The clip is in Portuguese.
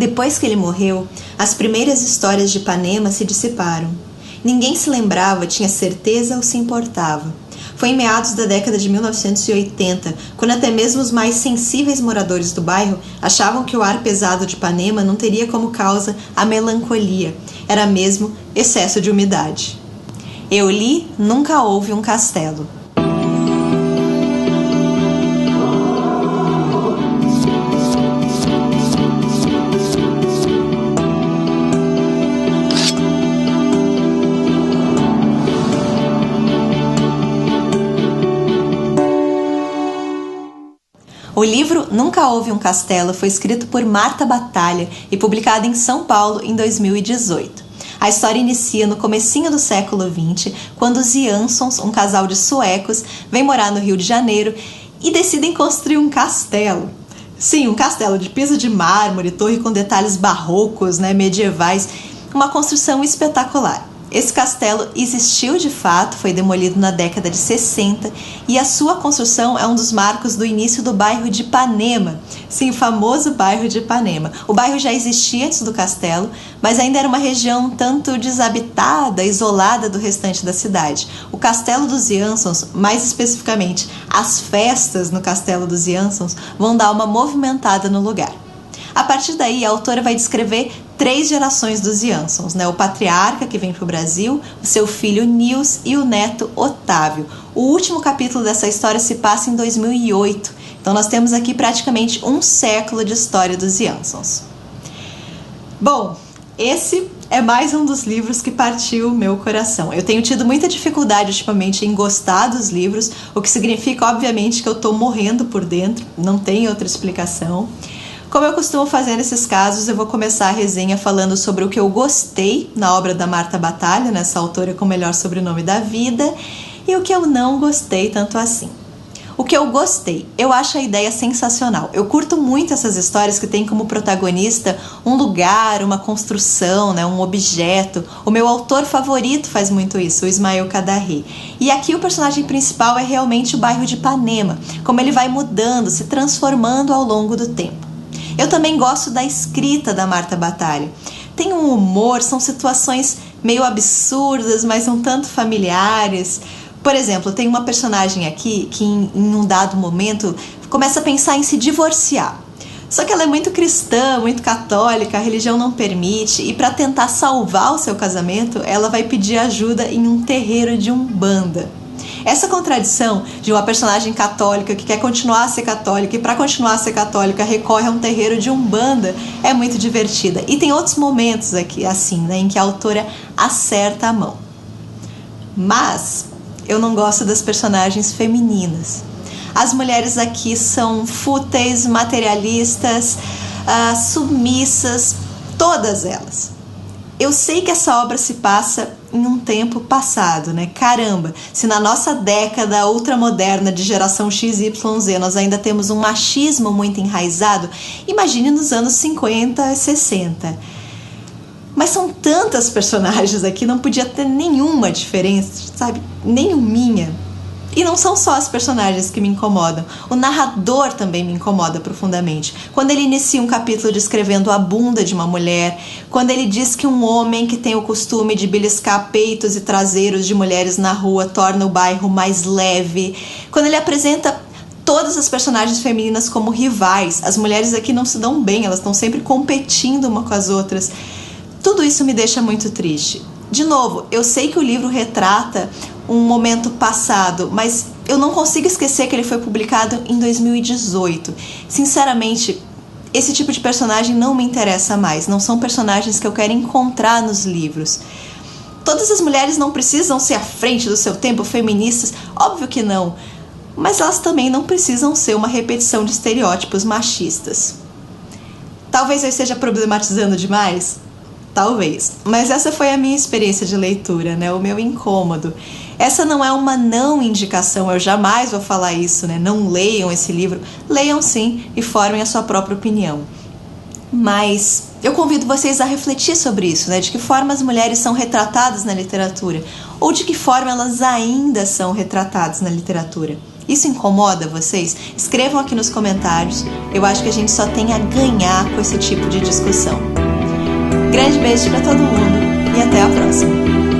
Depois que ele morreu, as primeiras histórias de Ipanema se dissiparam. Ninguém se lembrava, tinha certeza ou se importava. Foi em meados da década de 1980, quando até mesmo os mais sensíveis moradores do bairro achavam que o ar pesado de Ipanema não teria como causa a melancolia, era mesmo excesso de umidade. Eu li Nunca Houve um Castelo. O livro Nunca Houve um Castelo foi escrito por Marta Batalha e publicado em São Paulo em 2018. A história inicia no comecinho do século XX, quando os Jansons, um casal de suecos, vem morar no Rio de Janeiro e decidem construir um castelo. Sim, um castelo de piso de mármore, torre com detalhes barrocos, medievais, uma construção espetacular. Esse castelo existiu de fato, foi demolido na década de 60 e a sua construção é um dos marcos do início do bairro de Ipanema. Sim, o famoso bairro de Ipanema. O bairro já existia antes do castelo, mas ainda era uma região um tanto desabitada, isolada do restante da cidade. O castelo dos Jansons, mais especificamente as festas no castelo dos Jansons, vão dar uma movimentada no lugar. A partir daí, a autora vai descrever 3 gerações dos Jansons, o patriarca que vem para o Brasil, o seu filho Nils e o neto Otávio. O último capítulo dessa história se passa em 2008, então nós temos aqui praticamente um século de história dos Jansons. Bom, esse é mais um dos livros que partiu o meu coração. Eu tenho tido muita dificuldade ultimamente em gostar dos livros, o que significa, obviamente, que eu estou morrendo por dentro, não tem outra explicação. Como eu costumo fazer nesses casos, eu vou começar a resenha falando sobre o que eu gostei na obra da Marta Batalha, nessa autora com o melhor sobrenome da vida, e o que eu não gostei tanto assim. O que eu gostei, eu acho a ideia sensacional. Eu curto muito essas histórias que têm como protagonista um lugar, uma construção, um objeto. O meu autor favorito faz muito isso, o Ismael Kadare. E aqui o personagem principal é realmente o bairro de Ipanema, como ele vai mudando, se transformando ao longo do tempo. Eu também gosto da escrita da Marta Batalha. Tem um humor, são situações meio absurdas, mas um tanto familiares. Por exemplo, tem uma personagem aqui que em um dado momento começa a pensar em se divorciar. Só que ela é muito cristã, muito católica, a religião não permite, e para tentar salvar o seu casamento, ela vai pedir ajuda em um terreiro de Umbanda. Essa contradição de uma personagem católica que quer continuar a ser católica e para continuar a ser católica recorre a um terreiro de Umbanda é muito divertida. E tem outros momentos aqui assim, em que a autora acerta a mão. Mas eu não gosto das personagens femininas. As mulheres aqui são fúteis, materialistas, submissas, todas elas. Eu sei que essa obra se passa em um tempo passado, Caramba, se na nossa década ultramoderna de geração XYZ nós ainda temos um machismo muito enraizado, imagine nos anos 50 e 60. Mas são tantas personagens aqui, não podia ter nenhuma diferença, sabe? Nenhuminha. E não são só as personagens que me incomodam, o narrador também me incomoda profundamente. Quando ele inicia um capítulo descrevendo a bunda de uma mulher, quando ele diz que um homem que tem o costume de beliscar peitos e traseiros de mulheres na rua torna o bairro mais leve, quando ele apresenta todas as personagens femininas como rivais, as mulheres aqui não se dão bem, elas estão sempre competindo uma com as outras. Tudo isso me deixa muito triste. De novo, eu sei que o livro retrata um momento passado, mas eu não consigo esquecer que ele foi publicado em 2018. Sinceramente, esse tipo de personagem não me interessa mais, não são personagens que eu quero encontrar nos livros. Todas as mulheres não precisam ser à frente do seu tempo, feministas, óbvio que não, mas elas também não precisam ser uma repetição de estereótipos machistas. Talvez eu esteja problematizando demais? Talvez, mas essa foi a minha experiência de leitura, o meu incômodo. Essa não é uma não indicação, eu jamais vou falar isso, não leiam esse livro, leiam sim e formem a sua própria opinião. Mas eu convido vocês a refletir sobre isso, de que forma as mulheres são retratadas na literatura, ou de que forma elas ainda são retratadas na literatura. Isso incomoda vocês? Escrevam aqui nos comentários. Eu acho que a gente só tem a ganhar com esse tipo de discussão. Grande beijo para todo mundo e até a próxima!